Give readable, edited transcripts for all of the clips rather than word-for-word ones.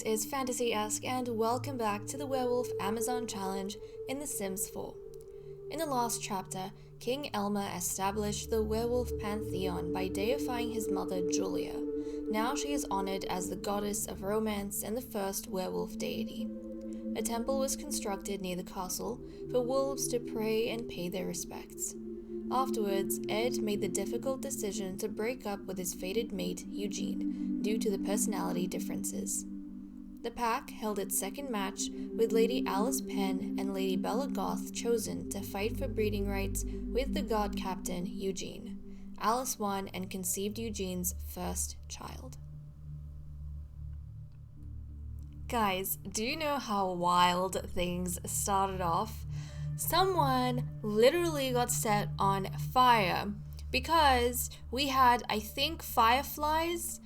is Fantasy-esque and welcome back to the Werewolf Amazon Challenge in The Sims 4. In the last chapter, King Elmer established the werewolf pantheon by deifying his mother Julia. Now she is honored as the goddess of romance and the first werewolf deity. A temple was constructed near the castle for wolves to pray and pay their respects. Afterwards, Ed made the difficult decision to break up with his fated mate, Eugene, due to the personality differences. The pack held its second match with Lady Alice Penn and Lady Bella Goth chosen to fight for breeding rights with the god captain, Eugene. Alice won and conceived Eugene's first child. Guys, do you know how wild things started off? Someone literally got set on fire because we had, I think, fireflies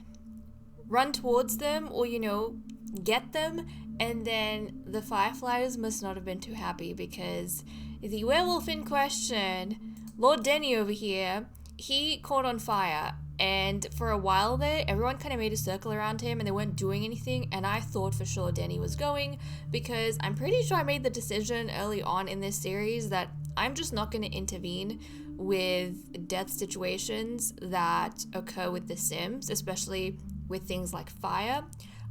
run towards them or, get them, and then the fireflies must not have been too happy because the werewolf in question, Lord Denny over here, he caught on fire. And for a while there, everyone kind of made a circle around him and they weren't doing anything. And I thought for sure Denny was going because I'm pretty sure I made the decision early on in this series that I'm just not going to intervene with death situations that occur with The Sims, especially with things like fire.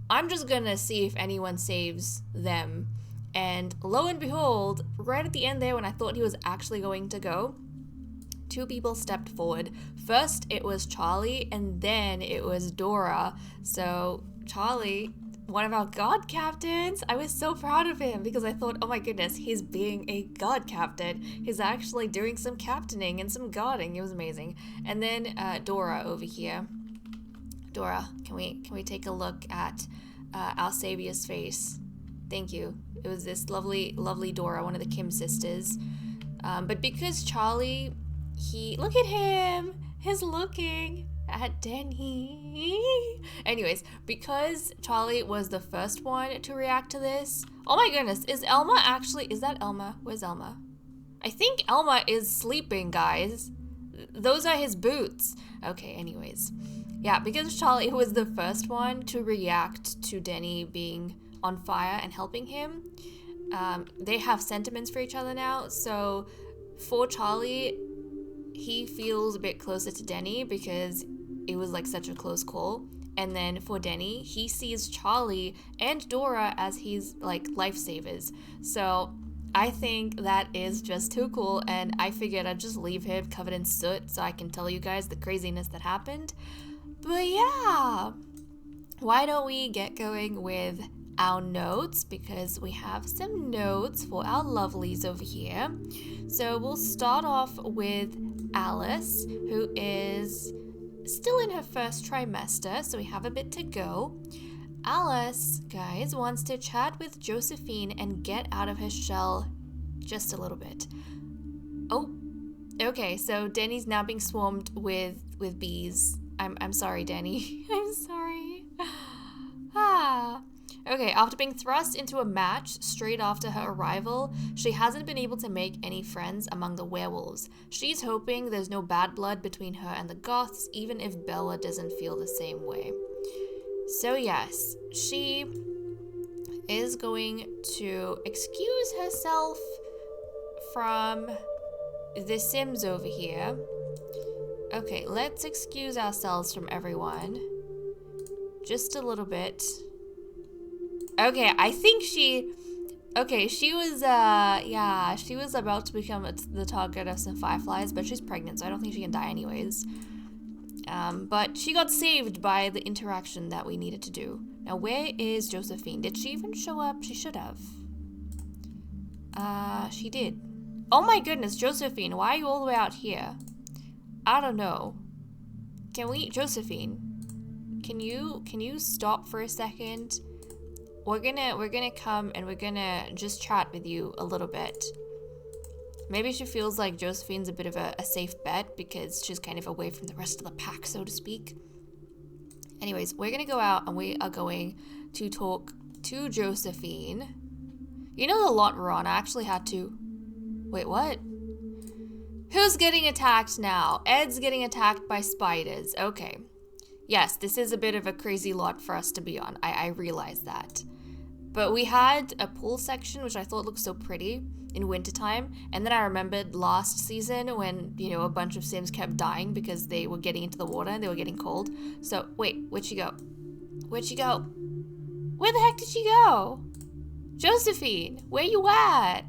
I'm just going to see if anyone saves them. And lo and behold, right at the end there when I thought he was actually going to go, two people stepped forward. First, it was Charlie, and then it was Dora. So, Charlie, one of our god captains, I was so proud of him because I thought, oh my goodness, he's being a god captain. He's actually doing some captaining and some guarding. It was amazing. And then Dora over here. Dora, can we take a look at our savior's face? Thank you. It was this lovely, lovely Dora, one of the Kim sisters. But because Charlie, look at him. He's looking at Denny. Anyways, because Charlie was the first one to react to this. Oh my goodness, is that Elma? Where's Elma? I think Elma is sleeping, guys. Those are his boots. Okay, anyways. Yeah, because Charlie was the first one to react to Denny being on fire and helping him, they have sentiments for each other now. So for Charlie, he feels a bit closer to Denny because it was like such a close call. And then for Denny, he sees Charlie and Dora as his like lifesavers. So I think that is just too cool, and I figured I'd just leave him covered in soot so I can tell you guys the craziness that happened. But yeah, why don't we get going with our notes, because we have some notes for our lovelies over here. So we'll start off with Alice, who is still in her first trimester, so we have a bit to go. Alice, guys, wants to chat with Josephine and get out of her shell just a little bit. Oh, okay, so Denny's now being swarmed with bees. I'm sorry, Denny. I'm sorry. Okay, after being thrust into a match straight after her arrival, she hasn't been able to make any friends among the werewolves. She's hoping there's no bad blood between her and the Goths, even if Bella doesn't feel the same way. So yes, she is going to excuse herself from the Sims over here. Okay, let's excuse ourselves from everyone. Just a little bit. Okay, I think she was about to become the target of some fireflies, but she's pregnant, so I don't think she can die anyways. But she got saved by the interaction that we needed to do. Now, where is Josephine? Did she even show up? She should have. She did. Oh my goodness, Josephine, why are you all the way out here? I don't know. Josephine, can you stop for a second? We're gonna come and we're gonna just chat with you a little bit. Maybe she feels like Josephine's a bit of a safe bet because she's kind of away from the rest of the pack, so to speak. Anyways, we're gonna go out and we are going to talk to Josephine. You know the lot we're on, I actually had to... Wait, what? Who's getting attacked now? Ed's getting attacked by spiders. Okay. Yes, this is a bit of a crazy lot for us to be on. I realize that. But we had a pool section, which I thought looked so pretty in wintertime. And then I remembered last season when, a bunch of Sims kept dying because they were getting into the water and they were getting cold. So, wait, where'd she go? Where'd she go? Where the heck did she go? Josephine, where you at?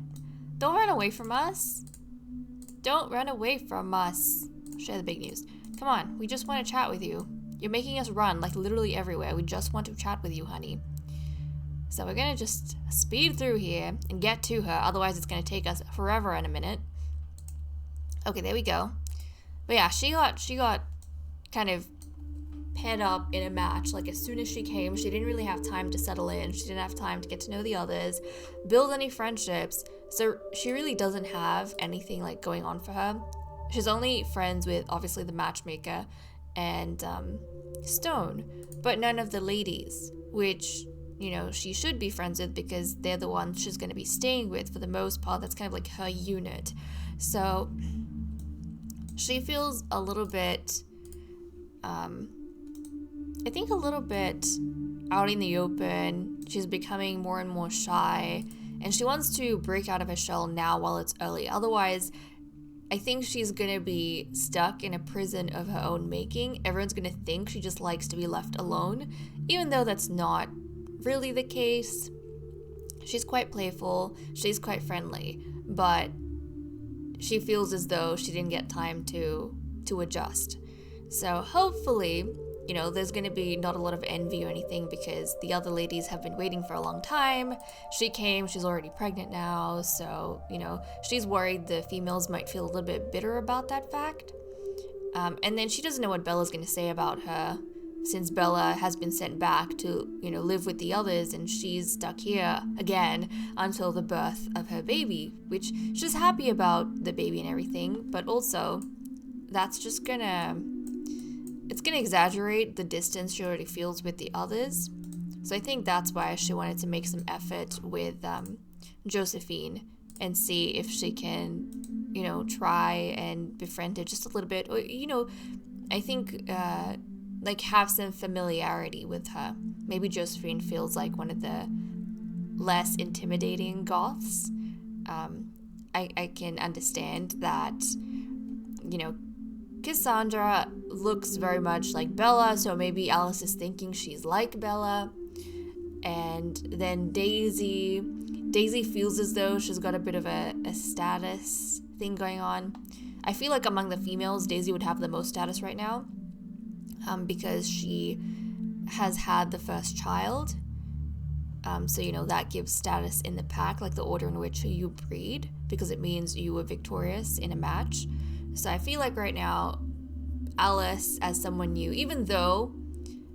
Don't run away from us. Don't run away from us. Share the big news. Come on, we just want to chat with you. You're making us run, like literally everywhere. We just want to chat with you, honey. So we're gonna just speed through here and get to her. Otherwise, it's gonna take us forever in a minute. Okay, there we go. But yeah, she got kind of paired up in a match. Like as soon as she came, she didn't really have time to settle in. She didn't have time to get to know the others, build any friendships. So she really doesn't have anything like going on for her. She's only friends with obviously the matchmaker and Stone, but none of the ladies, which she should be friends with because they're the ones she's going to be staying with for the most part. That's kind of like her unit. So she feels a little bit, I think a little bit out in the open. She's becoming more and more shy, and she wants to break out of her shell now while it's early. Otherwise, I think she's going to be stuck in a prison of her own making. Everyone's going to think she just likes to be left alone, even though that's not really the case. She's quite playful, she's quite friendly, but she feels as though she didn't get time to adjust. So hopefully, there's going to be not a lot of envy or anything because the other ladies have been waiting for a long time. She came, she's already pregnant now, so, she's worried the females might feel a little bit bitter about that fact. And then she doesn't know what Bella's going to say about her, since Bella has been sent back to, live with the others, and she's stuck here again until the birth of her baby, which she's happy about the baby and everything, but also that's just it's gonna exaggerate the distance she already feels with the others. So I think that's why she wanted to make some effort with Josephine and see if she can, try and befriend her just a little bit, or, I think have some familiarity with her. Maybe Josephine feels like one of the less intimidating goths. I can understand that, Cassandra looks very much like Bella, so maybe Alice is thinking she's like Bella. And then Daisy feels as though she's got a bit of a status thing going on. I feel like among the females, Daisy would have the most status right now. Because she has had the first child. So, that gives status in the pack, like the order in which you breed, because it means you were victorious in a match. So I feel like right now, Alice, as someone new, even though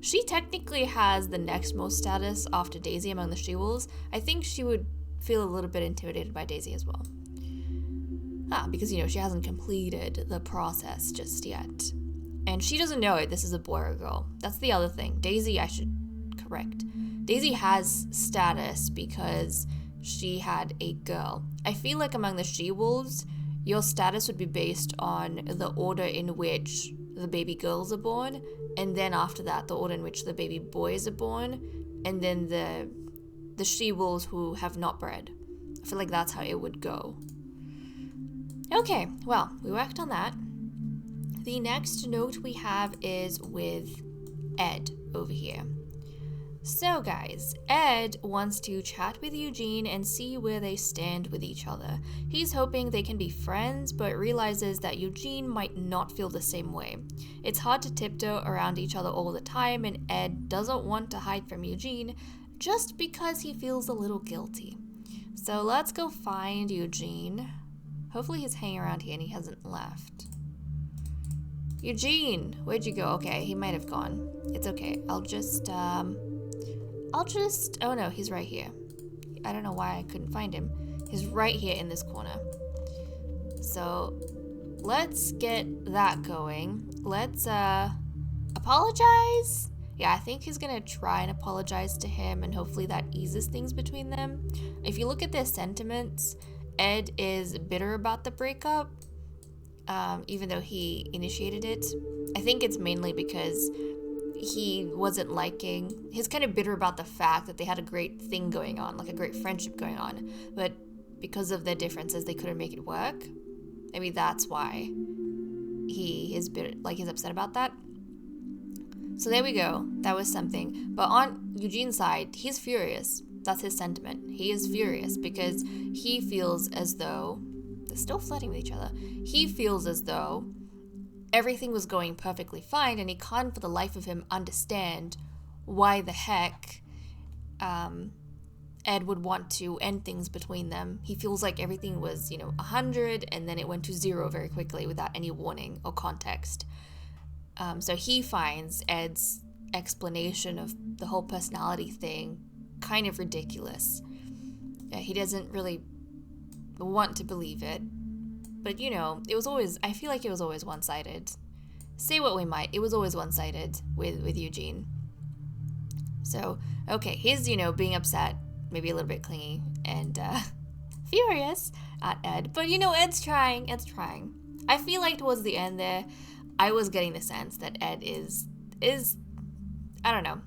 she technically has the next most status after Daisy among the She-Wolves, I think she would feel a little bit intimidated by Daisy as well. Because, she hasn't completed the process just yet. And she doesn't know it. This is a boy or girl. That's the other thing. Daisy, I should correct. Daisy has status because she had a girl. I feel like among the She-Wolves, your status would be based on the order in which the baby girls are born, and then after that, the order in which the baby boys are born, and then the She-Wolves who have not bred. I feel like that's how it would go. Okay, well, we worked on that. The next note we have is with Ed over here. So guys, Ed wants to chat with Eugene and see where they stand with each other. He's hoping they can be friends, but realizes that Eugene might not feel the same way. It's hard to tiptoe around each other all the time, and Ed doesn't want to hide from Eugene just because he feels a little guilty. So let's go find Eugene. Hopefully he's hanging around here and he hasn't left. Eugene, where'd you go? Okay, he might have gone. It's okay. I'll just, oh no, he's right here. I don't know why I couldn't find him. He's right here in this corner. So, let's get that going. Let's, apologize? Yeah, I think he's gonna try and apologize to him, and hopefully that eases things between them. If you look at their sentiments, Ed is bitter about the breakup, even though he initiated it. I think it's mainly because he wasn't liking. He's kind of bitter about the fact that they had a great thing going on, like a great friendship going on, but because of their differences, they couldn't make it work. Maybe that's why he is bitter, like he's upset about that. So there we go. That was something. But on Eugene's side, he's furious. That's his sentiment. He is furious because he feels as though they're still flirting with each other. He feels as though everything was going perfectly fine, and he can't for the life of him understand why the heck Ed would want to end things between them. He feels like everything was, 100, and then it went to 0 very quickly without any warning or context. So he finds Ed's explanation of the whole personality thing kind of ridiculous. He doesn't really want to believe it. But, it was always, I feel like it was always one-sided. Say what we might, it was always one-sided with Eugene. So, okay, he's, being upset, maybe a little bit clingy, and furious at Ed. But, Ed's trying. I feel like towards the end there, I was getting the sense that Ed is I don't know.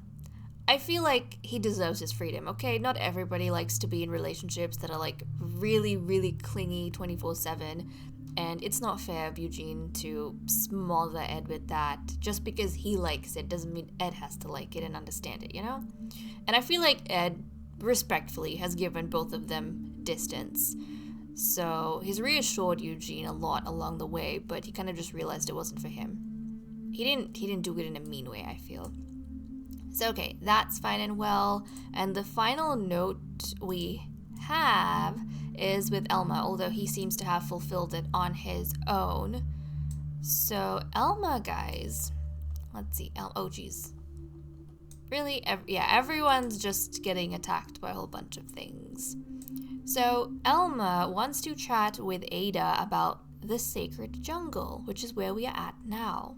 I feel like he deserves his freedom, okay? Not everybody likes to be in relationships that are, like, really, really clingy 24/7, and it's not fair of Eugene to smother Ed with that. Just because he likes it doesn't mean Ed has to like it and understand it, And I feel like Ed, respectfully, has given both of them distance. So he's reassured Eugene a lot along the way, but he kind of just realized it wasn't for him. He didn't do it in a mean way, I feel. So, okay, that's fine and well. And the final note we have is with Elma, although he seems to have fulfilled it on his own. So, Elma, guys. Let's see. Oh, geez. Really? Everyone's just getting attacked by a whole bunch of things. So, Elma wants to chat with Ada about the sacred jungle, which is where we are at now,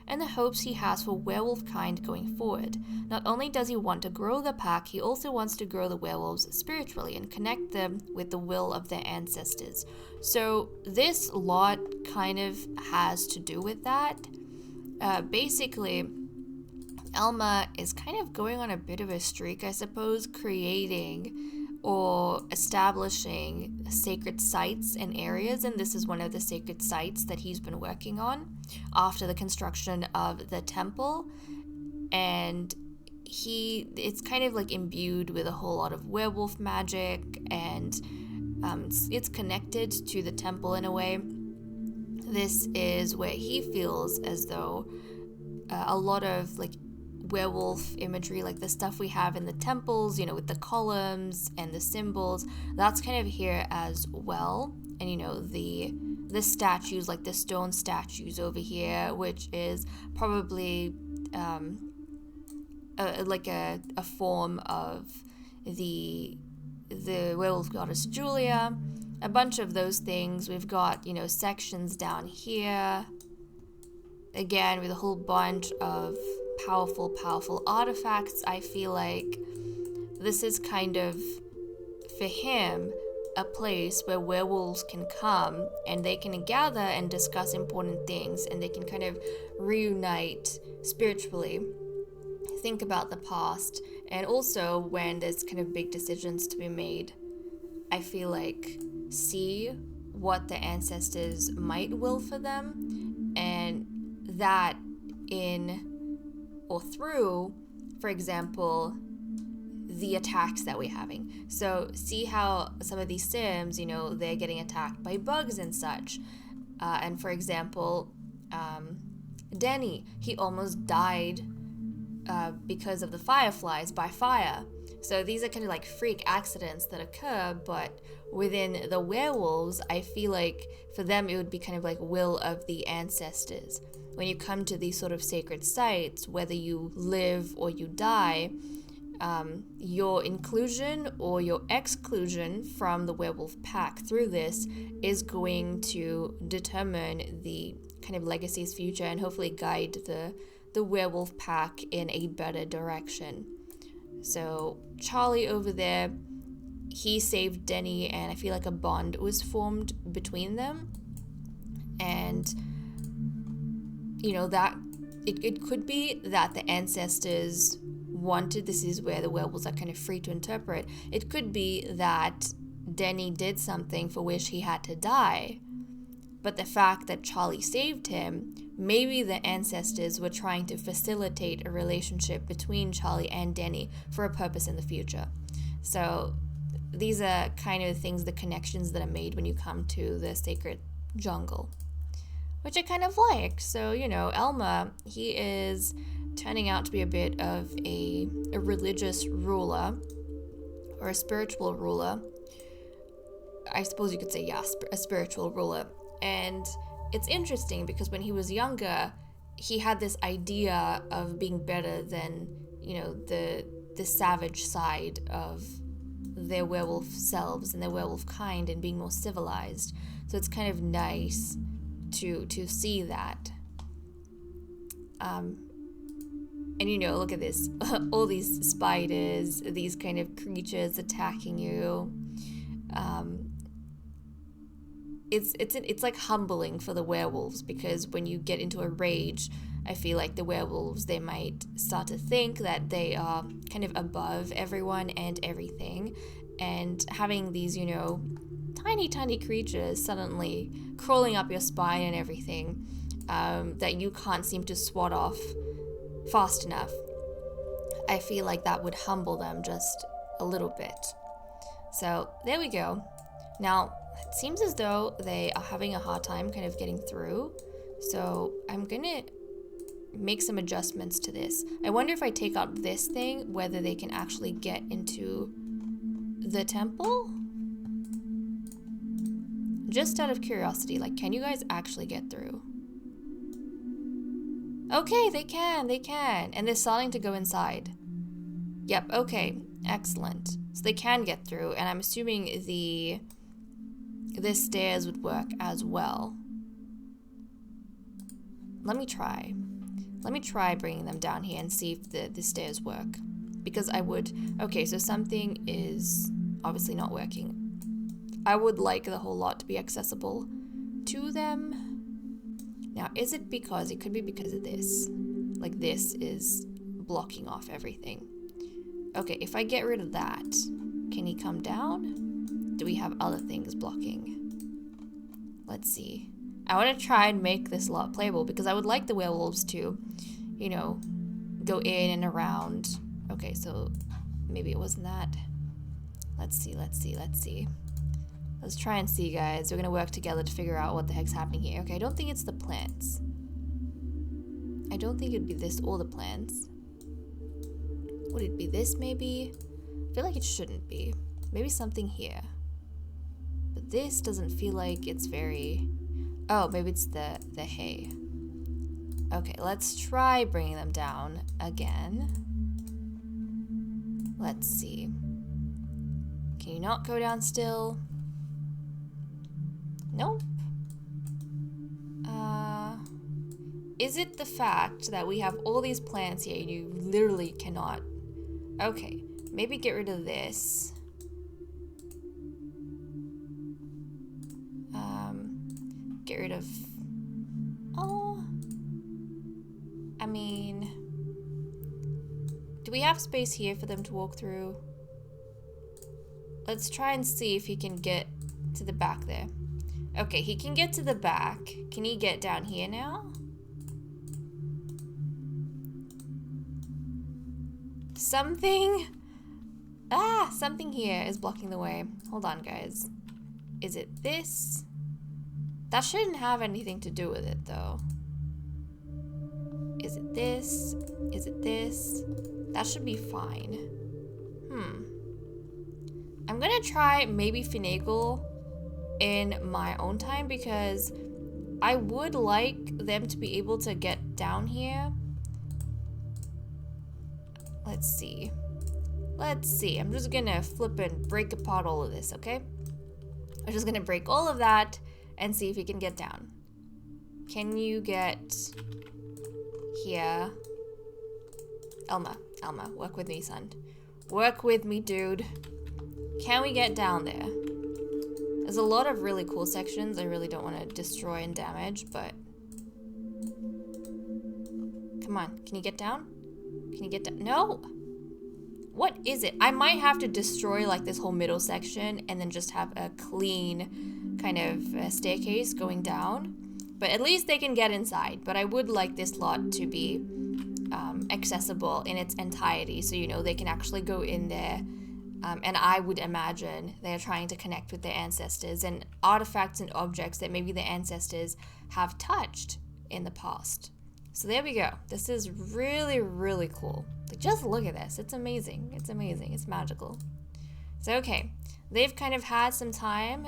and the hopes he has for werewolf kind going forward. Not only does he want to grow the pack, he also wants to grow the werewolves spiritually and connect them with the will of their ancestors. So this lot kind of has to do with that. Basically, Elma is kind of going on a bit of a streak, I suppose, creating or establishing sacred sites and areas, and this is one of the sacred sites that he's been working on after the construction of the temple. And it's kind of like imbued with a whole lot of werewolf magic, and it's connected to the temple in a way. This is where he feels as though a lot of like werewolf imagery, like the stuff we have in the temples, with the columns and the symbols, that's kind of here as well. And the statues, like the stone statues over here, which is probably like a form of the werewolf goddess Julia. A bunch of those things. We've got sections down here again with a whole bunch of powerful artifacts. I feel like this is kind of, for him, a place where werewolves can come and they can gather and discuss important things, and they can kind of reunite spiritually, think about the past, and also when there's kind of big decisions to be made, I feel like see what the ancestors might will for them, and that in or through, for example, the attacks that we're having. So see how some of these sims, they're getting attacked by bugs and such. And for example, Denny, he almost died because of the fireflies by fire. So these are kind of like freak accidents that occur, but within the werewolves, I feel like for them it would be kind of like will of the ancestors. When you come to these sort of sacred sites, whether you live or you die, your inclusion or your exclusion from the werewolf pack through this is going to determine the kind of legacy's future and hopefully guide the werewolf pack in a better direction. So Charlie over there, he saved Denny, and I feel like a bond was formed between them, and that it could be that the ancestors wanted, this is where the werewolves are kind of free to interpret, it could be that Denny did something for which he had to die, but the fact that Charlie saved him, maybe the ancestors were trying to facilitate a relationship between Charlie and Denny for a purpose in the future. So these are kind of things, the connections that are made when you come to the sacred jungle, which I kind of like. So, you know, Elmer, he is turning out to be a bit of a religious ruler, or a spiritual ruler. I suppose you could say, yeah, a spiritual ruler. And it's interesting because when he was younger, he had this idea of being better than, you know, the savage side of their werewolf selves and their werewolf kind, and being more civilized. So it's kind of nice to see that. And you know, look at this, all these spiders, these kind of creatures attacking you. It's like humbling for the werewolves, because when you get into a rage, I feel like the werewolves, they might start to think that they are kind of above everyone and everything, and having these, you know, tiny creatures suddenly crawling up your spine and everything, that you can't seem to swat off fast enough, I feel like that would humble them just a little bit. So there we go. Now, it seems as though they are having a hard time kind of getting through, so I'm gonna make some adjustments to this. I wonder if I take out this thing, whether they can actually get into the temple? Just out of curiosity, like, can you guys actually get through? Okay, they can, and they're starting to go inside. Yep, okay, excellent. So they can get through, and I'm assuming the stairs would work as well. Let me try bringing them down here and see if the stairs work. Because I would... Okay, so something is obviously not working. I would like the whole lot to be accessible to them. Now, is it because... It could be because of this. Like, this is blocking off everything. Okay, if I get rid of that, can he come down? Do we have other things blocking? Let's see. I want to try and make this a lot playable, because I would like the werewolves to, you know, go in and around. Okay, so maybe it wasn't that. Let's see. Let's try and see, guys. We're going to work together to figure out what the heck's happening here. Okay, I don't think it's the plants. I don't think it'd be this or the plants. Would it be this, maybe? I feel like it shouldn't be. Maybe something here. But this doesn't feel like it's very... Oh, maybe it's the hay. Okay, let's try bringing them down again. Let's see. Can you not go down still? Nope. Is it the fact that we have all these plants here and you literally cannot... Okay, maybe get rid of this. Get rid of... Oh... I mean... Do we have space here for them to walk through? Let's try and see if he can get to the back there. Okay, he can get to the back. Can he get down here now? Something here is blocking the way. Hold on, guys. Is it this? That shouldn't have anything to do with it, though. Is it this? Is it this? That should be fine. I'm gonna try maybe finagle in my own time, because I would like them to be able to get down here. Let's see. I'm just gonna flip and break apart all of this, okay? I'm just gonna break all of that and see if he can get down. Can you get here? Elma, work with me, son. Work with me, dude. Can we get down there? There's a lot of really cool sections I really don't want to destroy and damage, but... Come on. Can you get down? Can you get down? No. What is it? I might have to destroy like this whole middle section and then just have a clean kind of staircase going down. But at least they can get inside. But I would like this lot to be accessible in its entirety. So, you know, they can actually go in there. And I would imagine they're trying to connect with their ancestors and artifacts and objects that maybe their ancestors have touched in the past. So there we go. This is really, really cool. Like, just look at this. It's amazing. It's amazing. It's magical. So, okay. They've kind of had some time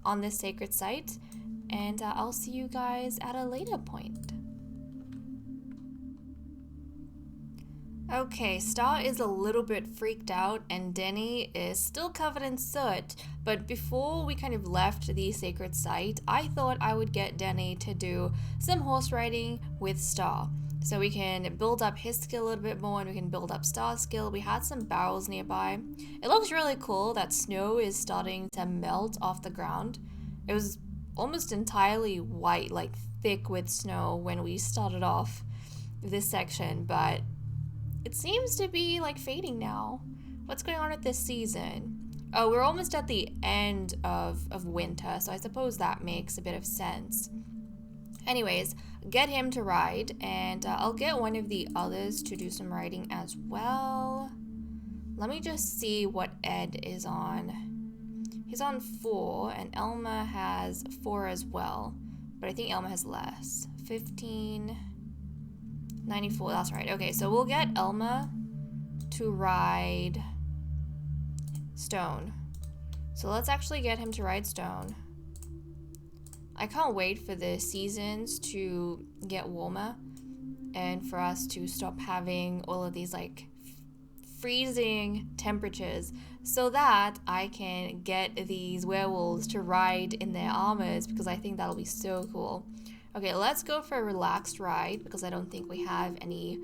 on this sacred site. And I'll see you guys at a later point. Okay, Star is a little bit freaked out and Denny is still covered in soot, but before we kind of left the sacred site, I thought I would get Denny to do some horse riding with Star. So we can build up his skill a little bit more and we can build up Star's skill. We had some barrels nearby. It looks really cool that snow is starting to melt off the ground. It was almost entirely white, like thick with snow when we started off this section, but it seems to be like fading now. What's going on with this season? Oh, we're almost at the end of winter, so I suppose that makes a bit of sense. Anyways, get him to ride, and I'll get one of the others to do some riding as well. Let me just see what Ed is on. He's on 4, and Elma has 4 as well, but I think Elma has less. 15... 94, that's right. Okay, so we'll get Elma to ride Stone. So let's actually get him to ride Stone. I can't wait for the seasons to get warmer and for us to stop having all of these like freezing temperatures so that I can get these werewolves to ride in their armors, because I think that'll be so cool. Okay, let's go for a relaxed ride because I don't think we have any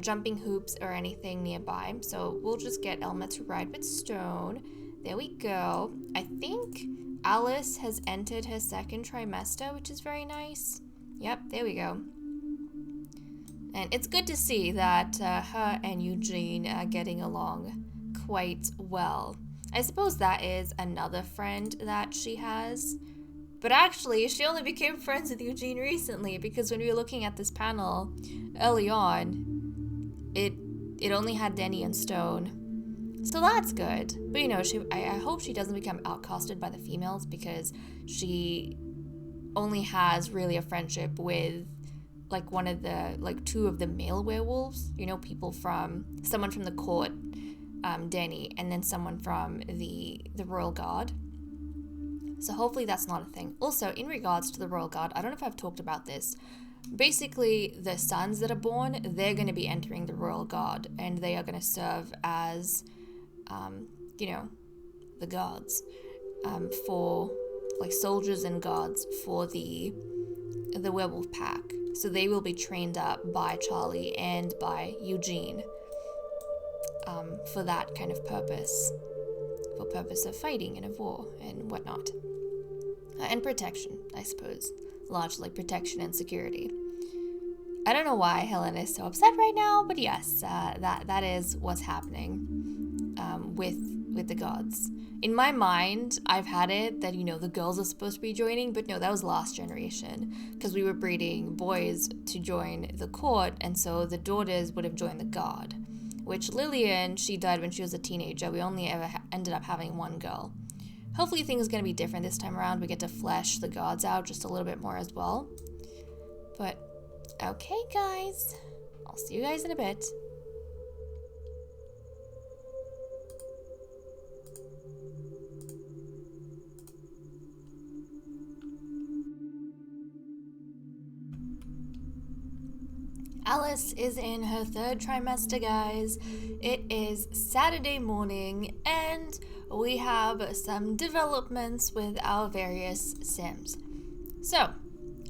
jumping hoops or anything nearby. So we'll just get Elma to ride with Stone. There we go. I think Alice has entered her second trimester, which is very nice. Yep, there we go. And it's good to see that her and Eugene are getting along quite well. I suppose that is another friend that she has. But actually, she only became friends with Eugene recently, because when we were looking at this panel early on, it only had Denny and Stone. So that's good. But you know, I hope she doesn't become outcasted by the females, because she only has really a friendship with like one of the, like 2 of the male werewolves. You know, someone from the court, Denny, and then someone from the Royal Guard. So hopefully that's not a thing. Also, in regards to the Royal Guard, I don't know if I've talked about this. Basically, the sons that are born, they're going to be entering the Royal Guard, and they are going to serve as, you know, the guards, for, like, soldiers and guards for the werewolf pack. So they will be trained up by Charlie and by Eugene, for that kind of purpose. For purpose of fighting in a war and whatnot. And protection, I suppose. Largely protection and security. I don't know why Helen is so upset right now, but yes, that is what's happening with the gods. In my mind, I've had it that, you know, the girls are supposed to be joining, but no, that was last generation, because we were breeding boys to join the court, and so the daughters would have joined the guard. Which Lillian, she died when she was a teenager. We only ever ended up having 1 girl. Hopefully things are going to be different this time around. We get to flesh the gods out just a little bit more as well. But, okay guys. I'll see you guys in a bit. Alice is in her 3rd trimester, guys. It is Saturday morning, and we have some developments with our various Sims. So,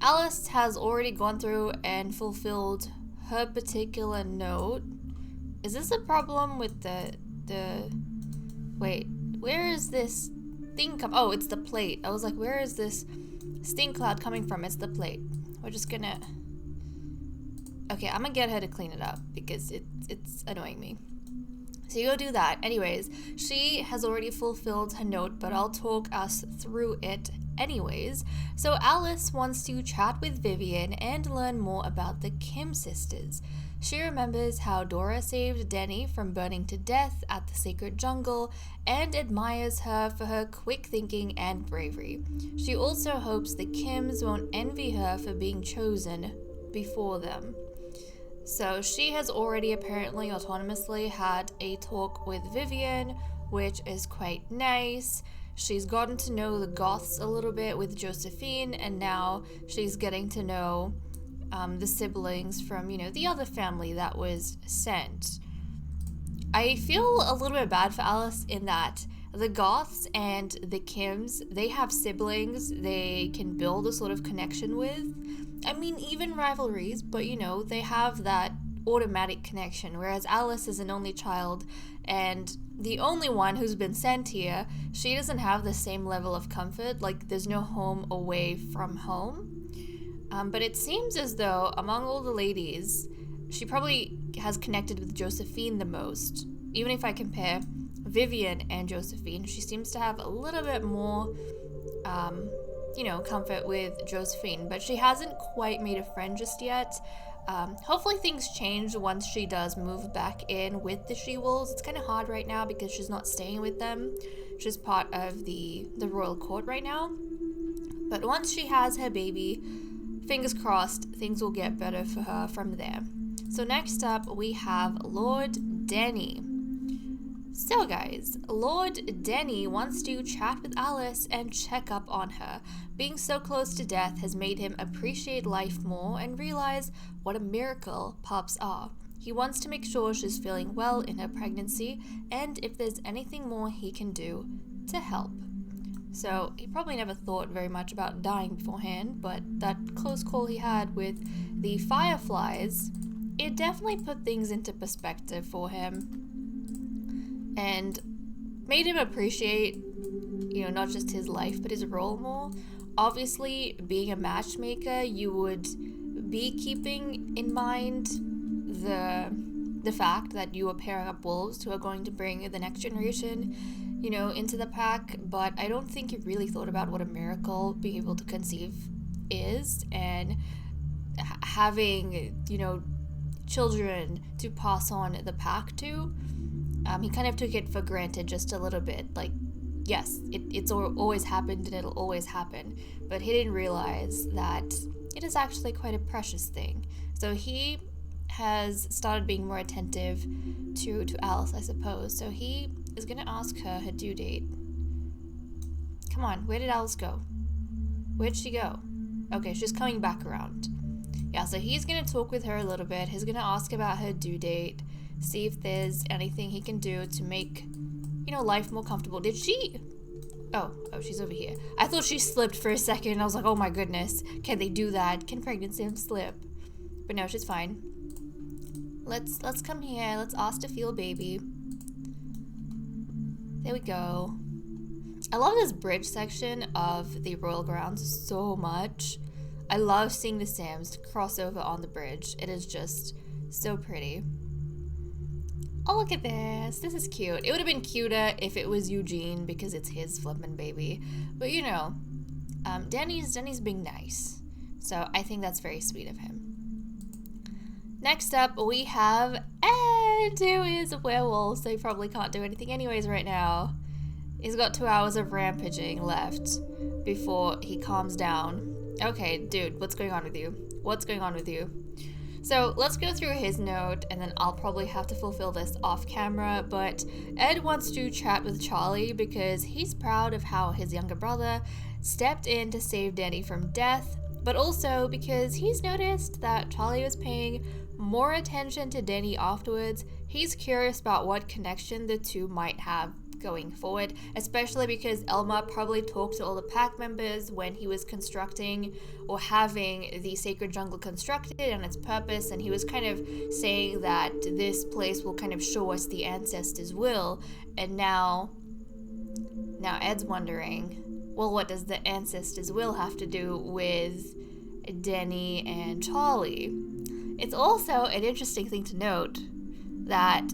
Alice has already gone through and fulfilled her particular note. Is this a problem with the... Wait, where is this thing come... Oh, it's the plate. I was like, where is this stink cloud coming from? It's the plate. We're just gonna... Okay, I'm gonna get her to clean it up because it's annoying me. So you go do that. Anyways, she has already fulfilled her note, but I'll talk us through it anyways. So Alice wants to chat with Vivian and learn more about the Kim sisters. She remembers how Dora saved Denny from burning to death at the sacred jungle and admires her for her quick thinking and bravery. She also hopes the Kims won't envy her for being chosen before them. So she has already apparently autonomously had a talk with Vivian, which is quite nice. She's gotten to know the Goths a little bit with Josephine, and now she's getting to know the siblings from, the other family that was sent. I feel a little bit bad for Alice in that the Goths and the Kims, they have siblings they can build a sort of connection with. I mean, even rivalries, but they have that automatic connection, whereas Alice is an only child and the only one who's been sent here. She doesn't have the same level of comfort, like there's no home away from home. But it seems as though among all the ladies, she probably has connected with Josephine the most. Even if I compare Vivian and Josephine, she seems to have a little bit more comfort with Josephine, but she hasn't quite made a friend just yet. Hopefully things change once she does move back in with the She-Wolves. It's kind of hard right now because she's not staying with them. She's part of the royal court right now. But once she has her baby, fingers crossed, things will get better for her from there. So next up, we have Lord Denny. So guys, Lord Denny wants to chat with Alice and check up on her. Being so close to death has made him appreciate life more and realize what a miracle pups are. He wants to make sure she's feeling well in her pregnancy and if there's anything more he can do to help. So he probably never thought very much about dying beforehand, but that close call he had with the fireflies, it definitely put things into perspective for him and made him appreciate, not just his life, but his role more. Obviously, being a matchmaker, you would be keeping in mind the fact that you are pairing up wolves who are going to bring the next generation, into the pack, but I don't think he really thought about what a miracle being able to conceive is, and having, children to pass on the pack to. He kind of took it for granted just a little bit. Like, yes, it's always happened and it'll always happen. But he didn't realize that it is actually quite a precious thing. So he has started being more attentive to Alice, I suppose. So he is going to ask her due date. Come on, where did Alice go? Where'd she go? Okay, she's coming back around. Yeah, so he's going to talk with her a little bit. He's going to ask about her due date. See if there's anything he can do to make, life more comfortable. Did she? Oh, she's over here. I thought she slipped for a second. I was like, oh my goodness. Can they do that? Can pregnancy slip? But no, she's fine. Let's come here. Let's ask to feel baby. There we go. I love this bridge section of the royal grounds so much. I love seeing the Sams cross over on the bridge. It is just so pretty. Oh, look at this. This is cute. It would have been cuter if it was Eugene because it's his flippin' baby. But Denny's being nice. So I think that's very sweet of him. Next up, we have Ed, who is a werewolf, so he probably can't do anything anyways right now. He's got 2 hours of rampaging left before he calms down. Okay, dude, what's going on with you? What's going on with you? So let's go through his note, and then I'll probably have to fulfill this off camera, but Ed wants to chat with Charlie because he's proud of how his younger brother stepped in to save Danny from death, but also because he's noticed that Charlie was paying more attention to Danny afterwards. He's curious about what connection the two might have going forward, especially because Elma probably talked to all the pack members when he was constructing or having the sacred jungle constructed and its purpose, and he was kind of saying that this place will kind of show us the ancestors' will, and now Ed's wondering, well, what does the ancestors' will have to do with Denny and Charlie? It's also an interesting thing to note that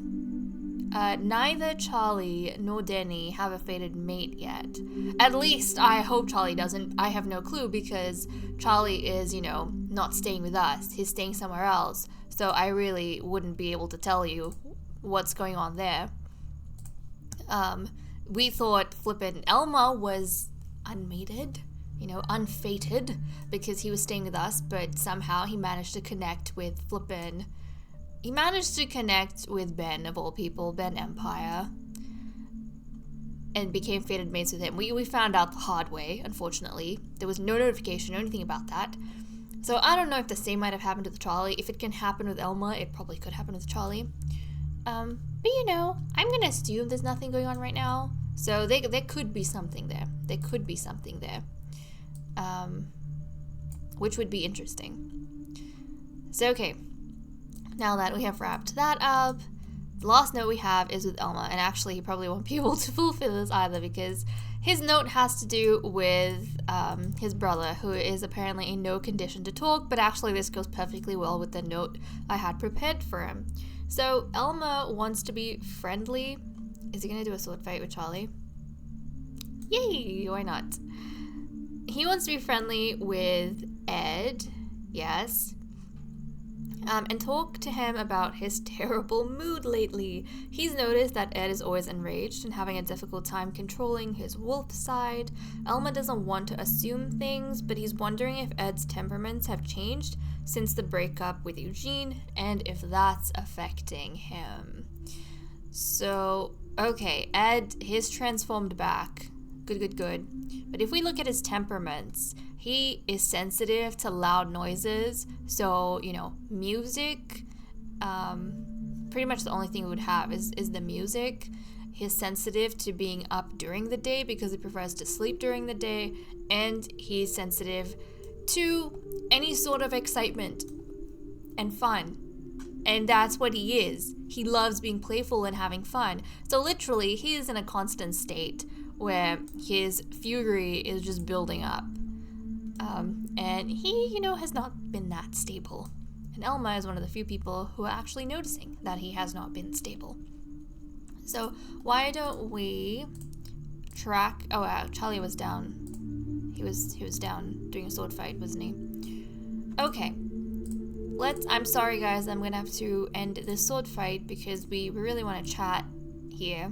neither Charlie nor Denny have a fated mate yet. At least I hope Charlie doesn't. I have no clue because Charlie is, not staying with us. He's staying somewhere else. So I really wouldn't be able to tell you what's going on there. We thought flippin' Elma was unmated, unfated, because he was staying with us, but somehow he managed to connect with Ben, of all people, Ben Empire, and became fated mates with him. We found out the hard way, unfortunately. There was no notification or anything about that. So I don't know if the same might have happened with Charlie. If it can happen with Elma, it probably could happen with Charlie. But I'm gonna assume there's nothing going on right now. So there could be something there. Which would be interesting. So okay, now that we have wrapped that up, the last note we have is with Elma, and actually he probably won't be able to fulfill this either because his note has to do with his brother, who is apparently in no condition to talk, but actually this goes perfectly well with the note I had prepared for him. So Elma wants to be friendly. Is he gonna do a sword fight with Charlie? Yay, why not? He wants to be friendly with Ed, yes, and talk to him about his terrible mood lately. He's noticed that Ed is always enraged and having a difficult time controlling his wolf side. Elma doesn't want to assume things, but he's wondering if Ed's temperaments have changed since the breakup with Eugene and if that's affecting him. So, okay, Ed, he's transformed back. Good. But if we look at his temperaments, he is sensitive to loud noises. So, music, pretty much the only thing we would have is the music. He's sensitive to being up during the day because he prefers to sleep during the day. And he's sensitive to any sort of excitement and fun. And that's what he is. He loves being playful and having fun. So literally, he is in a constant state where his fury is just building up. And he, has not been that stable. And Elma is one of the few people who are actually noticing that he has not been stable. So why don't we track... Oh, wow, Charlie was down. He was down doing a sword fight, wasn't he? Okay. I'm sorry, guys. I'm gonna have to end this sword fight because we really want to chat here.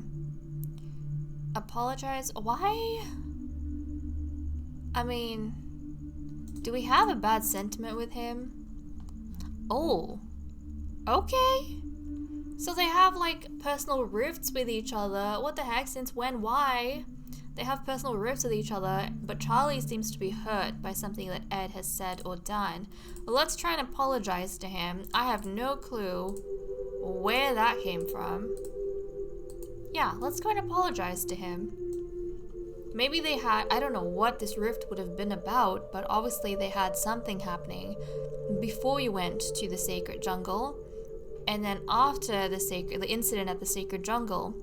Apologize? Why? I mean, do we have a bad sentiment with him? Oh, okay. So they have, personal rifts with each other. What the heck? Since when? Why? They have personal rifts with each other, but Charlie seems to be hurt by something that Ed has said or done. Well, let's try and apologize to him. I have no clue where that came from. Yeah, let's go and apologize to him. Maybe they had, I don't know what this rift would have been about, but obviously they had something happening before you went to the sacred jungle. And then after the incident at the sacred jungle,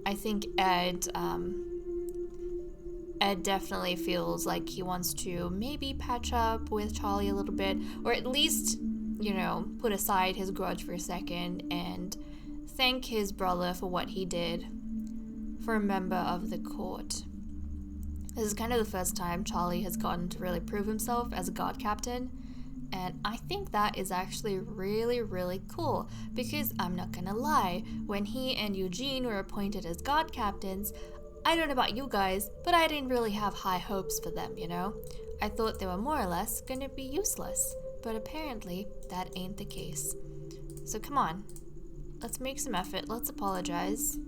I think Ed definitely feels like he wants to maybe patch up with Charlie a little bit, or at least, put aside his grudge for a second and thank his brother for what he did for a member of the court. This is kind of the first time Charlie has gotten to really prove himself as a guard captain, and I think that is actually really, really cool, because I'm not gonna lie, when he and Eugene were appointed as guard captains, I don't know about you guys, but I didn't really have high hopes for them, I thought they were more or less gonna be useless, but apparently that ain't the case. So come on, let's make some effort, let's apologize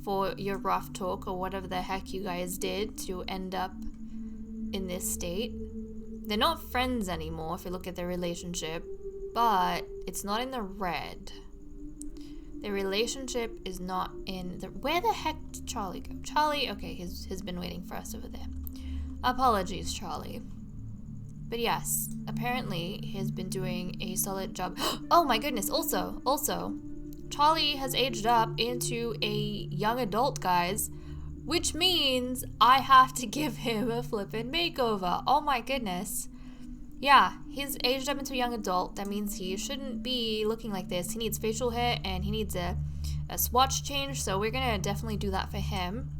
for your rough talk or whatever the heck you guys did to end up in this state. They're not friends anymore if you look at their relationship, but it's not in the red. Their relationship is not in the... Where the heck did Charlie go? Charlie, okay, he's been waiting for us over there. Apologies, Charlie. But yes, apparently he's been doing a solid job. Oh my goodness, also, Charlie has aged up into a young adult, guys, which means I have to give him a flippin' makeover. Oh my goodness. Yeah, he's aged up into a young adult. That means he shouldn't be looking like this. He needs facial hair and he needs a swatch change, so we're gonna definitely do that for him.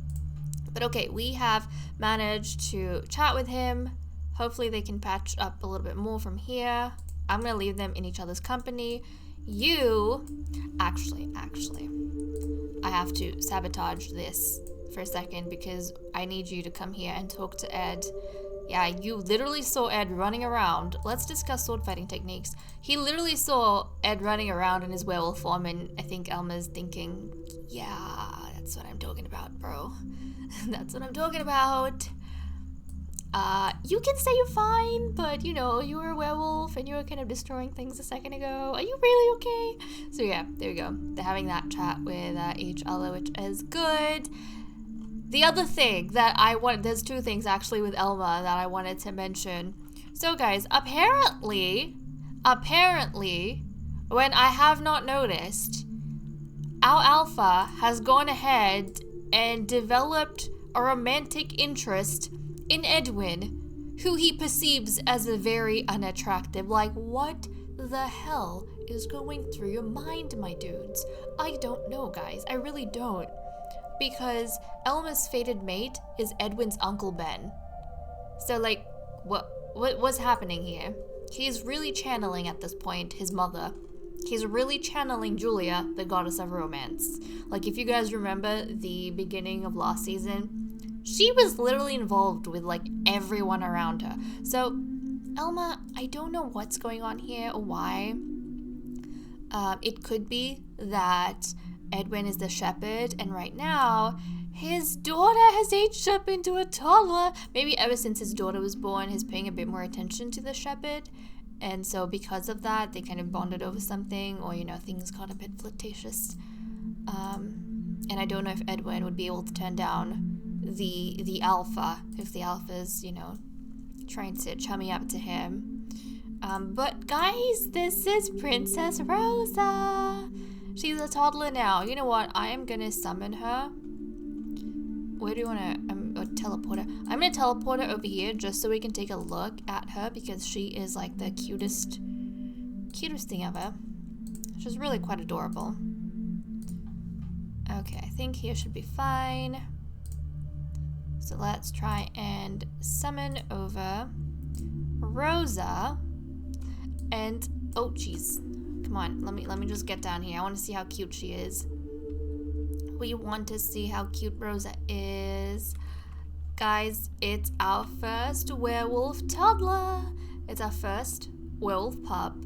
But okay, we have managed to chat with him. Hopefully they can patch up a little bit more from here. I'm gonna leave them in each other's company. You, actually, I have to sabotage this for a second because I need you to come here and talk to Ed. Yeah, you literally saw Ed running around. Let's discuss sword fighting techniques. He literally saw Ed running around in his werewolf form, and I think Elma's thinking, yeah, that's what I'm talking about, bro. That's what I'm talking about. You can say you're fine, but you know, you were a werewolf and you were kind of destroying things a second ago. Are you really okay? So yeah, there we go. They're having that chat with each other, which is good. The other thing that there's two things actually with Elma that I wanted to mention. So guys, apparently, when I have not noticed, our alpha has gone ahead and developed a romantic interest in Edwin, who he perceives as a very unattractive. Like, what the hell is going through your mind, my dudes? I don't know, guys. I really don't. Because Elma's fated mate is Edwin's Uncle Ben. So, like, what's happening here? He's really channeling at this point his mother. He's really channeling Julia, the goddess of romance. Like, if you guys remember the beginning of last season, she was literally involved with, like, everyone around her. So, Elma, I don't know what's going on here or why. It could be that Edwin is the shepherd, and right now, his daughter has aged up into a toddler. Maybe ever since his daughter was born, he's paying a bit more attention to the shepherd. And so because of that, they kind of bonded over something, or, you know, things got a bit flirtatious. And I don't know if Edwin would be able to turn down the alpha, if the alpha's, you know, trying to chummy up to him. But guys, this is Princess Rosa. She's a toddler now. You know what? I am gonna summon her. Where do you wanna teleport her? I'm gonna teleport her over here just so we can take a look at her, because she is like the cutest thing ever. She's really quite adorable. Okay, I think here should be fine. So let's try and summon over Rosa. And oh jeez. Come on, let me just get down here. I want to see how cute she is. We want to see how cute Rosa is. Guys, it's our first werewolf toddler. It's our first werewolf pup.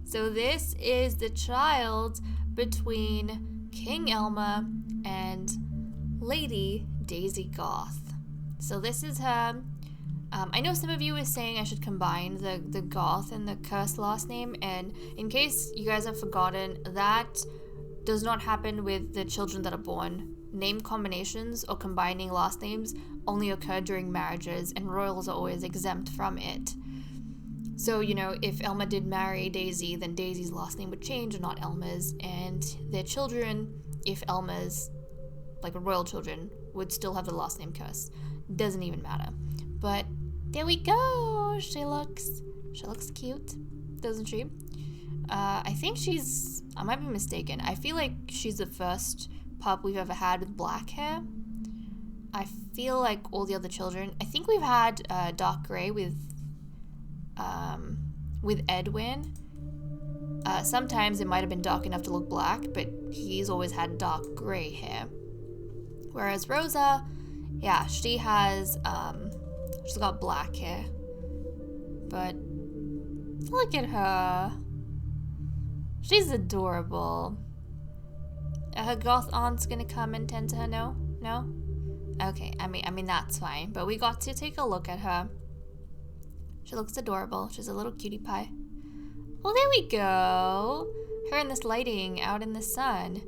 So this is the child between King Elma and Lady Daisy Goth. So this is her. I know some of you are saying I should combine the Goth and the Curse last name, and in case you guys have forgotten, that does not happen with the children that are born. Name combinations or combining last names only occur during marriages, and royals are always exempt from it. So, you know, if Elma did marry Daisy, then Daisy's last name would change and not Elma's, and their children, if Elma's, like royal children, would still have the last name Curse. Doesn't even matter. But there we go. She looks cute, doesn't she? I think I might be mistaken. I feel like she's the first pup we've ever had with black hair. I feel like all the other children, I think we've had dark gray with Edwin. Sometimes it might have been dark enough to look black, but he's always had dark gray hair. Whereas Rosa, yeah, she's got black hair. But look at her. She's adorable. Her goth aunt's gonna come and tend to her? No? Okay, I mean that's fine. But we got to take a look at her. She looks adorable. She's a little cutie pie. Well, there we go. Her in this lighting out in the sun.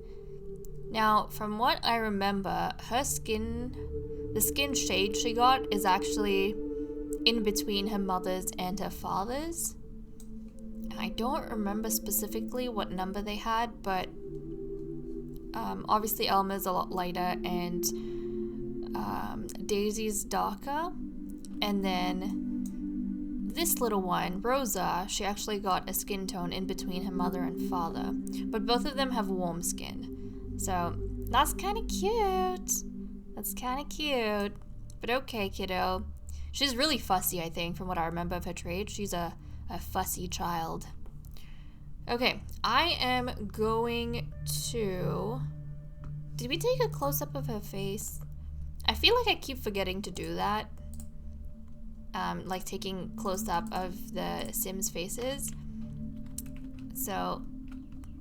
Now, from what I remember, the skin shade she got is actually in between her mother's and her father's. And I don't remember specifically what number they had, but obviously Elma's a lot lighter and Daisy's darker. And then this little one, Rosa, she actually got a skin tone in between her mother and father, but both of them have warm skin. So that's kind of cute. That's kind of cute. But okay, kiddo. She's really fussy, I think, from what I remember of her trait. She's a fussy child. Okay, I am going to... Did we take a close-up of her face? I feel like I keep forgetting to do that. Like taking close-up of the Sims faces. So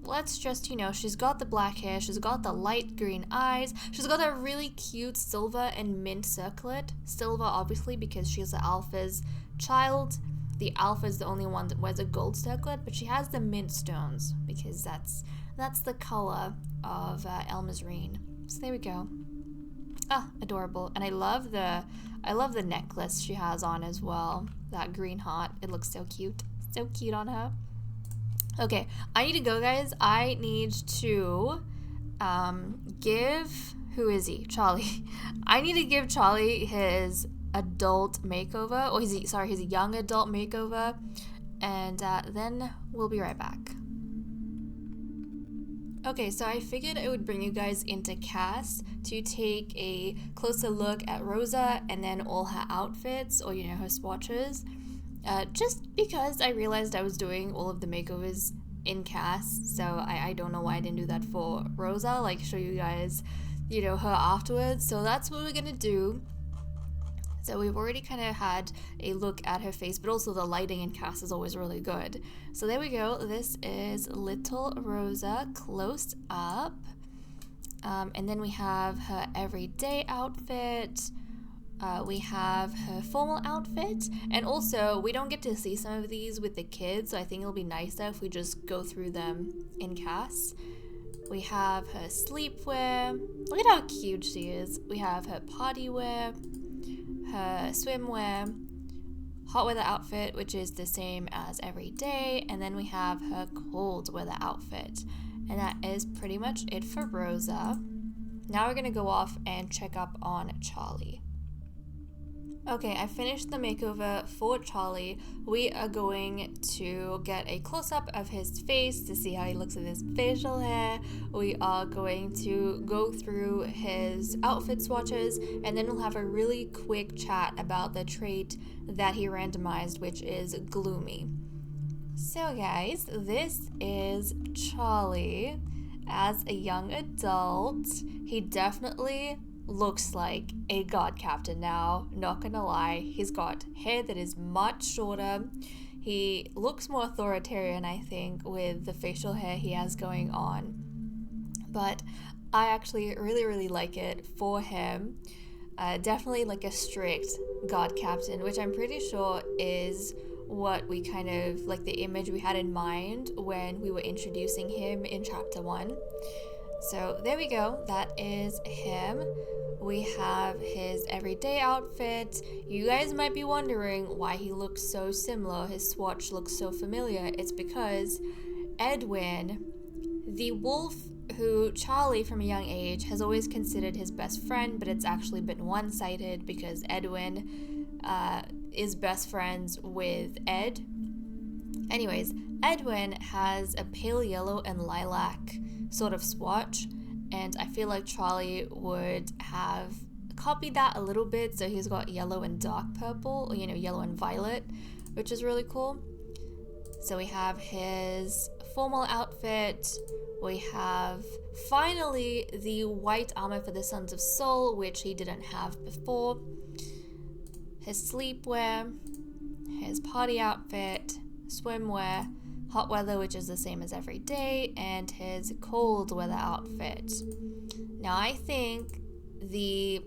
let's just, she's got the black hair, she's got the light green eyes, she's got a really cute silver and mint circlet. Silver, obviously, because she's the alpha's child. The alpha is the only one that wears a gold circlet, but she has the mint stones because that's the color of Elma's reign. So there we go. Ah, adorable. And I love the necklace she has on as well. That green heart. It looks so cute. So cute on her. Okay, I need to go, guys. I need to give... Who is he? Charlie. I need to give Charlie his adult makeover. Oh, his young adult makeover. And then we'll be right back. Okay, so I figured I would bring you guys into CAS to take a closer look at Rosa and then all her outfits, or her swatches. Just because I realized I was doing all of the makeovers in CAS, so I don't know why I didn't do that for Rosa, like show you guys, her afterwards. So that's what we're gonna do. So we've already kind of had a look at her face, but also the lighting in CAS is always really good. So there we go. This is little Rosa close up. And then we have her everyday outfit. We have her formal outfit. And also, we don't get to see some of these with the kids, so I think it'll be nicer if we just go through them in CAS. We have her sleepwear. Look at how cute she is. We have her party wear, her swimwear, hot weather outfit, which is the same as every day, and then we have her cold weather outfit. And that is pretty much it for Rosa. Now we're gonna go off and check up on Charlie. Okay, I finished the makeover for Charlie. We are going to get a close-up of his face to see how he looks with his facial hair. We are going to go through his outfit swatches, and then we'll have a really quick chat about the trait that he randomized, which is gloomy. So guys, this is Charlie as a young adult. He definitely looks like a god captain now, not gonna lie. He's got hair that is much shorter. He looks more authoritarian, I think, with the facial hair he has going on. But I actually really like it for him. Definitely like a strict god captain, which I'm pretty sure is what we kind of, like the image we had in mind when we were introducing him in chapter 1. So there we go, that is him. We have his everyday outfit. You guys might be wondering why he looks so similar, his swatch looks so familiar. It's because Edwin, the wolf who Charlie from a young age has always considered his best friend, but it's actually been one-sided because Edwin is best friends with Ed. Anyways, Edwin has a pale yellow and lilac sort of swatch, and I feel like Charlie would have copied that a little bit, so he's got yellow and dark purple, or yellow and violet, which is really cool. So we have his formal outfit, we have finally the white armor for the Sons of Soul, which he didn't have before, his sleepwear, his party outfit, swimwear, hot weather, which is the same as every day, and his cold weather outfit. Now I think the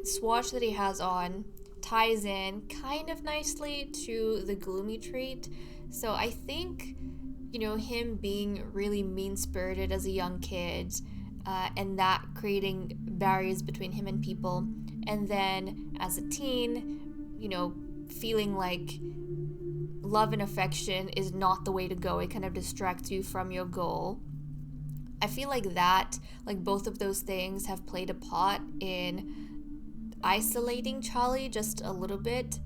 swatch that he has on ties in kind of nicely to the gloomy trait. So I think, him being really mean-spirited as a young kid, and that creating barriers between him and people, and then as a teen, feeling like love and affection is not the way to go. It kind of distracts you from your goal. I feel like both of those things have played a part in isolating Charlie just a little bit.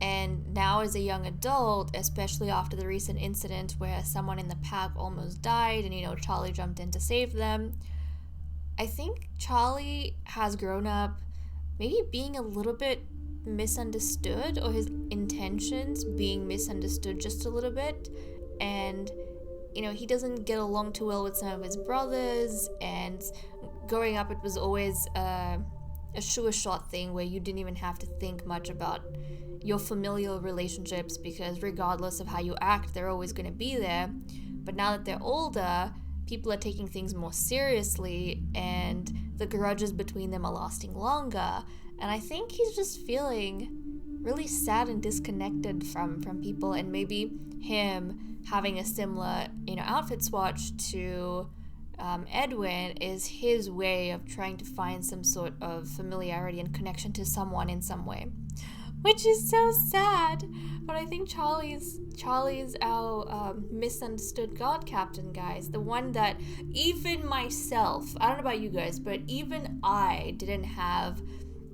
And now as a young adult, especially after the recent incident where someone in the pack almost died and, Charlie jumped in to save them, I think Charlie has grown up maybe being a little bit misunderstood, or his intentions being misunderstood just a little bit. And, he doesn't get along too well with some of his brothers, and growing up it was always a sure shot thing where you didn't even have to think much about your familial relationships, because regardless of how you act, they're always going to be there. But now that they're older, people are taking things more seriously, and the grudges between them are lasting longer. And I think he's just feeling really sad and disconnected from people, and maybe him having a similar, outfit swatch to Edwin is his way of trying to find some sort of familiarity and connection to someone in some way. Which is so sad, but I think Charlie's our misunderstood God captain, guys. The one that even myself, I don't know about you guys, but even I didn't have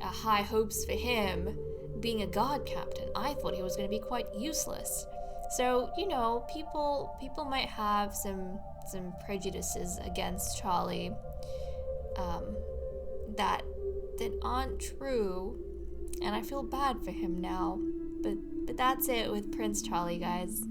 high hopes for him being a God captain. I thought he was going to be quite useless. So, people might have some prejudices against Charlie that aren't true. And I feel bad for him now. But that's it with Prince Charlie, guys.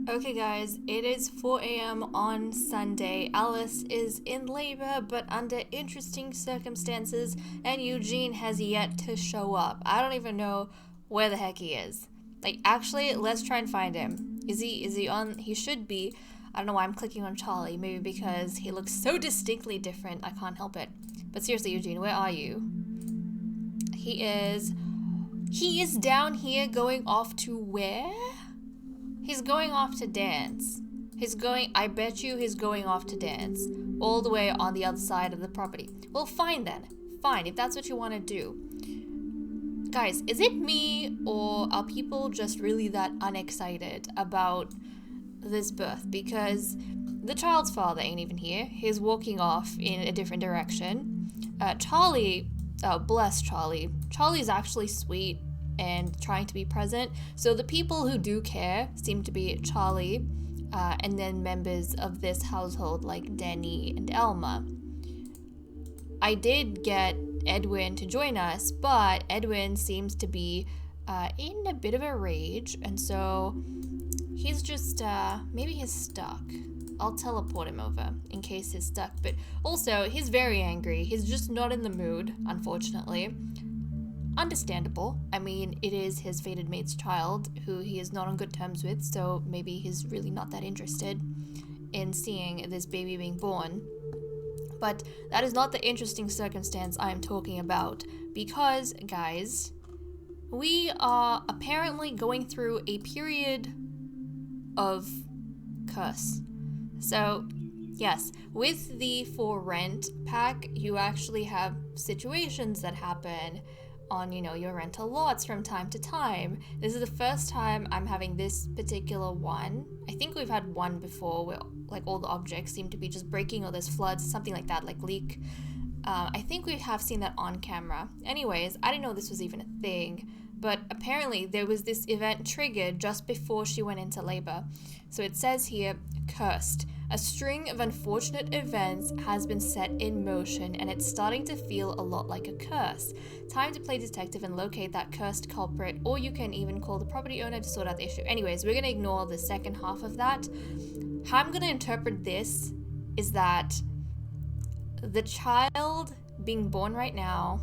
Okay, guys, it is 4 a.m. on Sunday. Alice is in labor, but under interesting circumstances, and Eugene has yet to show up. I don't even know where the heck he is. Actually, let's try and find him. Is he on? He should be. I don't know why I'm clicking on Charlie. Maybe because he looks so distinctly different. I can't help it. But seriously, Eugene, where are you? He is down here going off to where? He's going off to dance. I bet you he's going off to dance. All the way on the other side of the property. Well, fine then. Fine, if that's what you want to do. Guys, is it me, or are people just really that unexcited about this birth? Because the child's father ain't even here. He's walking off in a different direction. Charlie, oh bless Charlie. Charlie's actually sweet and trying to be present. So the people who do care seem to be Charlie, and then members of this household like Denny and Elma. I did get Edwin to join us, but Edwin seems to be in a bit of a rage, and so he's just, maybe he's stuck. I'll teleport him over in case he's stuck. But also, he's very angry. He's just not in the mood, unfortunately. Understandable. I mean, it is his fated mate's child, who he is not on good terms with, so maybe he's really not that interested in seeing this baby being born. But that is not the interesting circumstance I am talking about, because, guys, we are apparently going through a period of curse. So, yes, with the For Rent pack, you actually have situations that happen on, your rental lots from time to time. This is the first time I'm having this particular one. I think we've had one before where, all the objects seem to be just breaking, or there's floods, something like that, leak. I think we have seen that on camera. Anyways, I didn't know this was even a thing, but apparently there was this event triggered just before she went into labor. So it says here, cursed. A string of unfortunate events has been set in motion, and it's starting to feel a lot like a curse. Time to play detective and locate that cursed culprit, or you can even call the property owner to sort out the issue. Anyways, we're going to ignore the second half of that. How I'm going to interpret this is that the child being born right now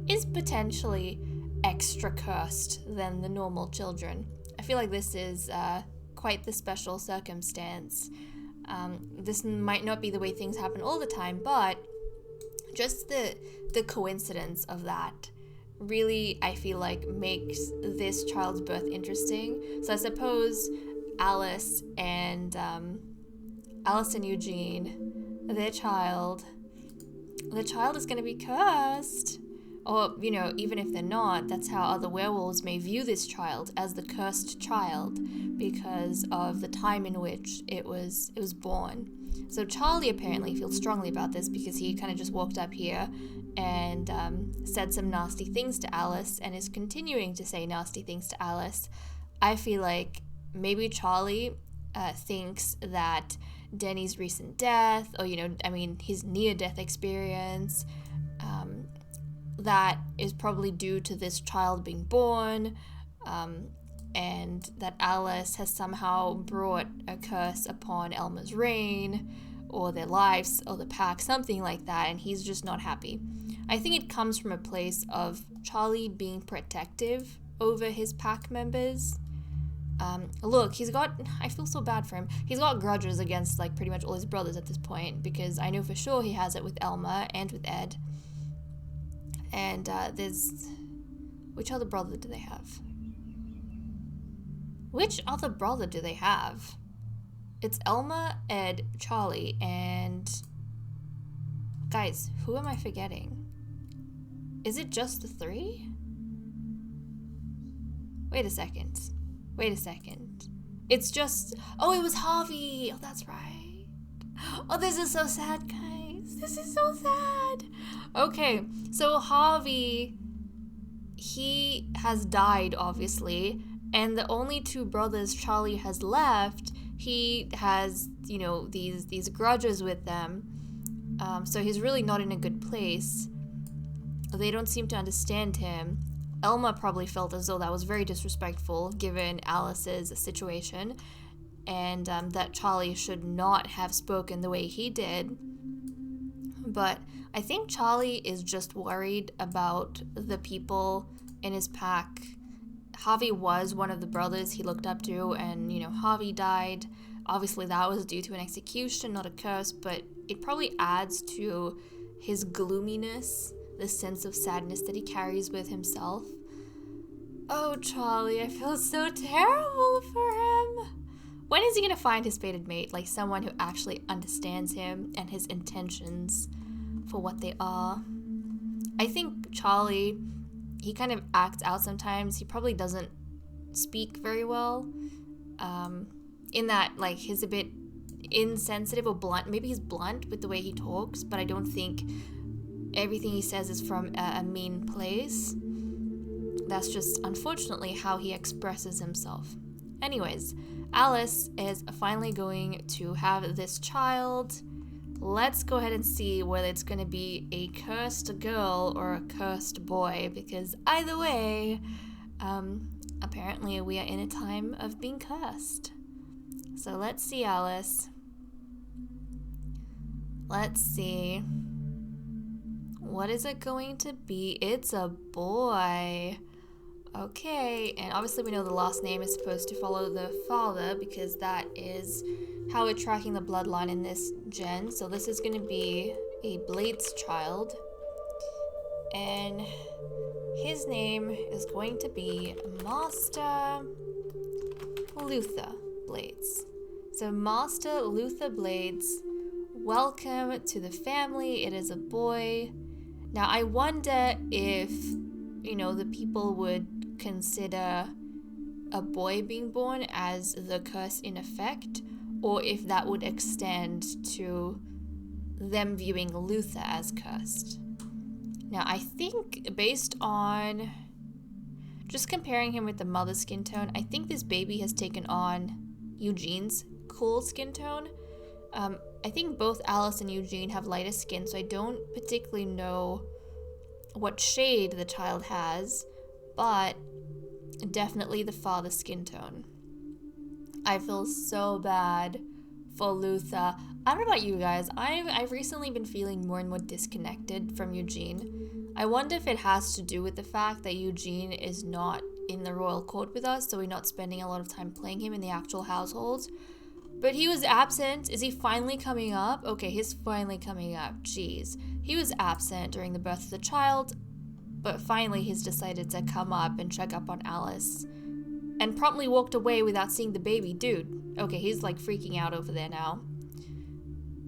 is potentially extra cursed than the normal children. I feel like this is quite the special circumstance. This might not be the way things happen all the time, but just the coincidence of that really, I feel like, makes this child's birth interesting. So I suppose Alice and Eugene, the child is going to be cursed. Or, even if they're not, that's how other werewolves may view this child, as the cursed child, because of the time in which it was born. So Charlie apparently feels strongly about this because he kind of just walked up here and said some nasty things to Alice and is continuing to say nasty things to Alice. I feel like maybe Charlie thinks that Denny's recent death, or, his near-death experience, that is probably due to this child being born, and that Alice has somehow brought a curse upon Elma's reign, or their lives, or the pack, something like that, and he's just not happy. I think it comes from a place of Charlie being protective over his pack members. Look, I feel so bad for him. He's got grudges against, pretty much all his brothers at this point, because I know for sure he has it with Elma and with Ed. And, which other brother do they have? It's Elma, Ed, Charlie, and... Guys, who am I forgetting? Is it just the three? Wait a second. It's just... Oh, it was Harvey! Oh, that's right. Oh, this is so sad, guys. This is so sad. Okay, so Harvey, he has died, obviously, and the only two brothers Charlie has left, he has, these grudges with them, so he's really not in a good place. They don't seem to understand him. Elma probably felt as though that was very disrespectful given Alice's situation, and that Charlie should not have spoken the way he did. But I think Charlie is just worried about the people in his pack. Harvey was one of the brothers he looked up to, and, Harvey died. Obviously, that was due to an execution, not a curse, but it probably adds to his gloominess, the sense of sadness that he carries with himself. Oh, Charlie, I feel so terrible for him. When is he going to find his fated mate, someone who actually understands him and his intentions for what they are? I think Charlie, he kind of acts out sometimes. He probably doesn't speak very well, in that, he's a bit insensitive or blunt. Maybe he's blunt with the way he talks, but I don't think everything he says is from a mean place. That's just, unfortunately, how he expresses himself. Anyways, Alice is finally going to have this child. Let's go ahead and see whether it's going to be a cursed girl or a cursed boy, because either way, apparently we are in a time of being cursed. So let's see, Alice. Let's see. What is it going to be? It's a boy. Okay, and obviously we know the last name is supposed to follow the father because that is how we're tracking the bloodline in this gen. So this is going to be a Blades child. And his name is going to be Master Luther Blades. So Master Luther Blades, welcome to the family. It is a boy. Now I wonder if, the people would consider a boy being born as the curse in effect, or if that would extend to them viewing Luther as cursed. Now, I think based on just comparing him with the mother's skin tone, I think this baby has taken on Eugene's cool skin tone. I think both Alice and Eugene have lighter skin, so I don't particularly know what shade the child has, but definitely the father's skin tone. I feel so bad for Luther. I don't know about you guys, I've recently been feeling more and more disconnected from Eugene. I wonder if it has to do with the fact that Eugene is not in the royal court with us, so we're not spending a lot of time playing him in the actual household. But he was absent. Is he finally coming up? Okay, he's finally coming up. Jeez. He was absent during the birth of the child, but finally he's decided to come up and check up on Alice. And promptly walked away without seeing the baby. Dude. Okay, he's freaking out over there now.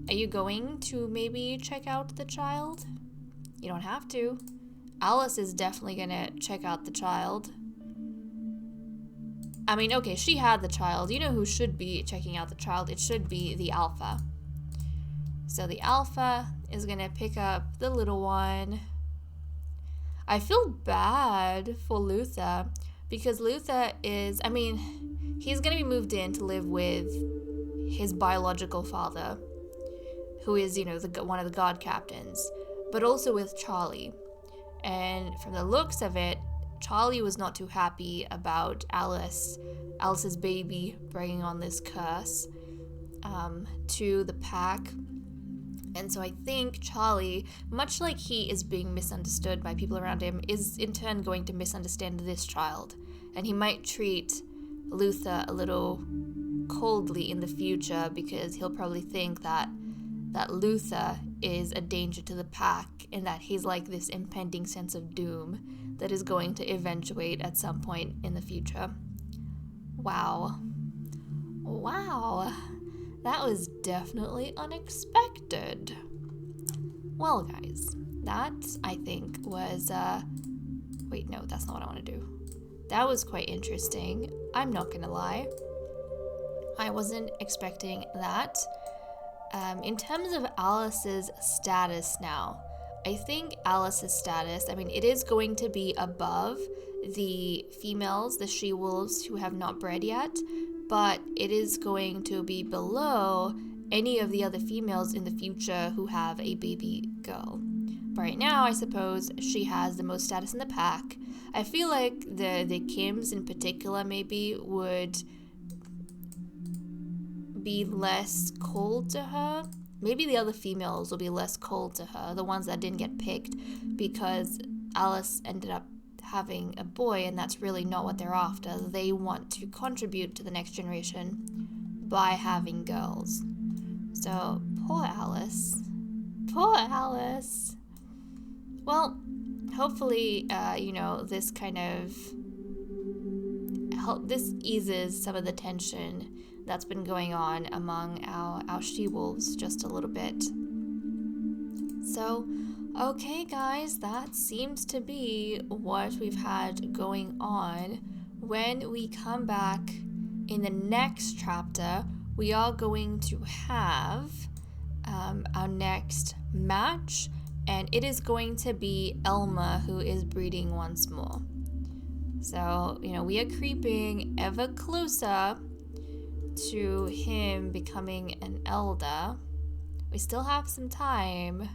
Are you going to maybe check out the child? You don't have to. Alice is definitely gonna check out the child. I mean, okay, she had the child. You know who should be checking out the child? It should be the alpha. So the alpha is gonna pick up the little one. I feel bad for Luther because Luther is, he's gonna be moved in to live with his biological father, who is, one of the god captains, but also with Charlie. And from the looks of it, Charlie was not too happy about Alice's baby bringing on this curse to the pack. And so I think Charlie, much like he is being misunderstood by people around him, is in turn going to misunderstand this child. And he might treat Luther a little coldly in the future because he'll probably think that Luther is a danger to the pack and that he's like this impending sense of doom that is going to eventuate at some point in the future. Wow. That was definitely unexpected. Well, guys, that, I think, was, wait, no, that's not what I want to do. That was quite interesting. I'm not gonna lie. I wasn't expecting that. In terms of Alice's status now, I think Alice's status, it is going to be above the females, the she-wolves who have not bred yet, but it is going to be below any of the other females in the future who have a baby girl. But right now, I suppose she has the most status in the pack. I feel like the Kims in particular maybe would be less cold to her. Maybe the other females will be less cold to her, the ones that didn't get picked, because Alice ended up having a boy, and that's really not what they're after. They want to contribute to the next generation by having girls. So, poor Alice. Well, hopefully, this kind of this eases some of the tension that's been going on among our she-wolves just a little bit. So, okay guys, that seems to be what we've had going on. When we come back in the next chapter, we are going to have our next match, and it is going to be Elma who is breeding once more. So, we are creeping ever closer to him becoming an elder. We still have some time,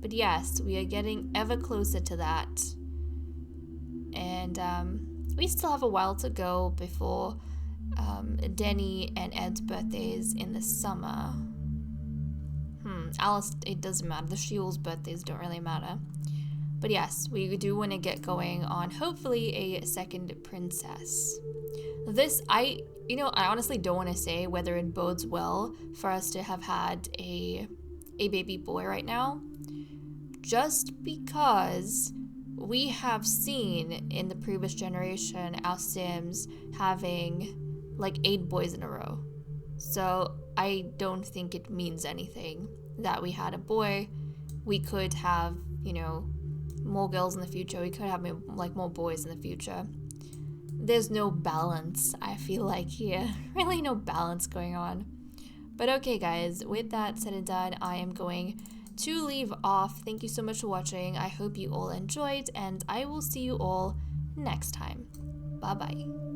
but yes, we are getting ever closer to that. And we still have a while to go before Denny and Ed's birthdays in the summer. Alice, it doesn't matter. The She-Wolves' birthdays don't really matter. But yes, we do want to get going on hopefully a second princess. This, I honestly don't want to say whether it bodes well for us to have had a baby boy right now, just because we have seen in the previous generation our Sims having like 8 boys in a row. So I don't think it means anything that we had a boy. We could have, more girls in the future. We could have more boys in the future. There's no balance, I feel like, here. Really no balance going on. But okay, guys, with that said and done, I am going to leave off. Thank you so much for watching. I hope you all enjoyed, and I will see you all next time. Bye-bye.